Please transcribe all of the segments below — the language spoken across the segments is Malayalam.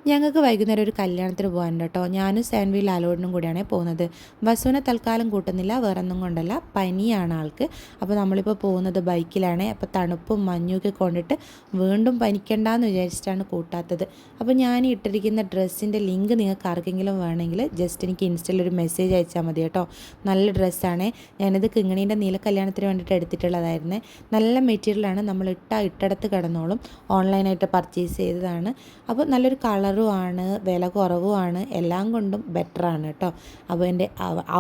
ഞങ്ങൾക്ക് വൈകുന്നേരം ഒരു കല്യാണത്തിന് പോകാനുണ്ട് കേട്ടോ. ഞാനും സാൻവി ലാലോടിനും കൂടിയാണ് പോകുന്നത്. ബസ്സുവിനെ തൽക്കാലം കൂട്ടുന്നില്ല, വേറൊന്നും കൊണ്ടല്ല, പനിയാണ് ആൾക്ക്. അപ്പോൾ നമ്മളിപ്പോൾ പോകുന്നത് ബൈക്കിലാണ്. അപ്പോൾ തണുപ്പും മഞ്ഞുമൊക്കെ കൊണ്ടിട്ട് വീണ്ടും പനിക്കണ്ടെന്ന് വിചാരിച്ചിട്ടാണ് കൂട്ടാത്തത്. അപ്പോൾ ഞാൻ ഇട്ടിരിക്കുന്ന ഡ്രസ്സിൻ്റെ ലിങ്ക് നിങ്ങൾക്ക് ആർക്കെങ്കിലും വേണമെങ്കിൽ ജസ്റ്റ് എനിക്ക് ഇൻസ്റ്റയിൽ ഒരു മെസ്സേജ് അയച്ചാൽ മതി കേട്ടോ. നല്ല ഡ്രസ്സാണ്. ഞാനിത് കിങ്ങിണീൻ്റെ നീല കല്യാണത്തിന് വേണ്ടിയിട്ട് എടുത്തിട്ടുള്ളതായിരുന്നു. നല്ല മെറ്റീരിയലാണ്, നമ്മൾ ഇട്ടിടത്ത് കിടന്നോളും. ഓൺലൈനായിട്ട് പർച്ചേസ് ചെയ്തതാണ്. അപ്പോൾ നല്ലൊരു കളറുമാണ്, വില കുറവുമാണ്, എല്ലാം കൊണ്ടും ബെറ്ററാണ് കേട്ടോ. അപ്പോൾ എൻ്റെ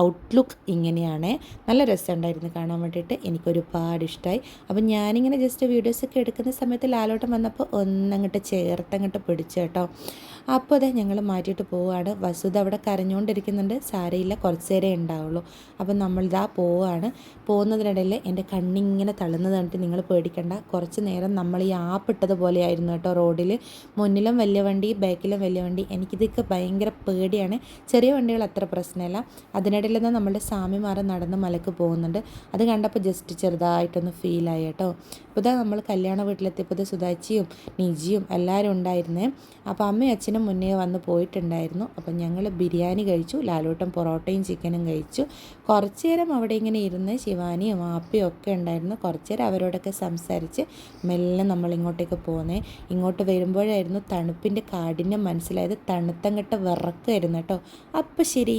ഔട്ട്ലുക്ക് ഇങ്ങനെയാണ്. നല്ല രസമുണ്ടായിരുന്നു കാണാൻ വേണ്ടിയിട്ട്. എനിക്കൊരുപാട് ഇഷ്ടമായി. അപ്പോൾ ഞാനിങ്ങനെ ജസ്റ്റ് വീഡിയോസൊക്കെ എടുക്കുന്ന സമയത്ത് ലാലോട്ടം വന്നപ്പോൾ ഒന്നങ്ങോട്ട് ചേർത്തങ്ങോട്ട് പിടിച്ചു കേട്ടോ. അപ്പോൾ അതെ ഞങ്ങൾ മാറ്റിയിട്ട് പോവുകയാണ്. വസുത അവിടെ കരഞ്ഞുകൊണ്ടിരിക്കുന്നുണ്ട്. സാരയില്ല, കുറച്ച് നേരമേ ഉണ്ടാവുള്ളൂ. അപ്പം നമ്മളിതാ പോവുകയാണ്. പോകുന്നതിനിടയിൽ എൻ്റെ കണ്ണിങ്ങനെ തള്ളുന്നത് കണ്ടിട്ട് നിങ്ങൾ പേടിക്കണ്ട. കുറച്ച് നേരം നമ്മൾ ഈ ആപ്പിട്ടതുപോലെ ആയിരുന്നു കേട്ടോ റോഡിൽ. മുന്നിലും വലിയ വണ്ടി, ബാക്കിലും വലിയ വണ്ടി. എനിക്കിതൊക്കെ ഭയങ്കര പേടിയാണ്. ചെറിയ വണ്ടികൾ അത്ര പ്രശ്നമല്ല. അതിനിടയിൽ നിന്ന് നമ്മളുടെ സ്വാമിമാർ നടന്ന് മലക്ക് പോകുന്നുണ്ട്. അത് കണ്ടപ്പോൾ ജസ്റ്റ് ചെറുതായിട്ടൊന്ന് ഫീലായി കേട്ടോ. അപ്പോൾ ഇതാ നമ്മൾ കല്യാണ വീട്ടിലെത്തിയപ്പോൾ സുധാച്ചിയും നിജിയും എല്ലാവരും ഉണ്ടായിരുന്നേ. അപ്പോൾ അമ്മയും അച്ഛനും മുന്നേ വന്ന് പോയിട്ടുണ്ടായിരുന്നു. അപ്പം ഞങ്ങൾ ബിരിയാണി കഴിച്ചു, ലാലോട്ടം പൊറോട്ടയും ചിക്കനും കഴിച്ചു. കുറച്ച് നേരം അവിടെ ഇങ്ങനെ ഇരുന്ന് ശിവാനിയും ആപ്പിയും ഒക്കെ ഉണ്ടായിരുന്നു. കുറച്ച് നേരം അവരോടൊക്കെ സംസാരിച്ച് മെല്ലെ നമ്മൾ ഇങ്ങോട്ടേക്ക് പോകുന്നേ. ഇങ്ങോട്ട് വരുമ്പോഴായിരുന്നു തണുപ്പിൻ്റെ കാഠിന്യം മനസ്സിലായത്. തണുത്തങ്ങട്ട് വിറക്കുമായിരുന്നു കേട്ടോ. അപ്പോൾ ശരി.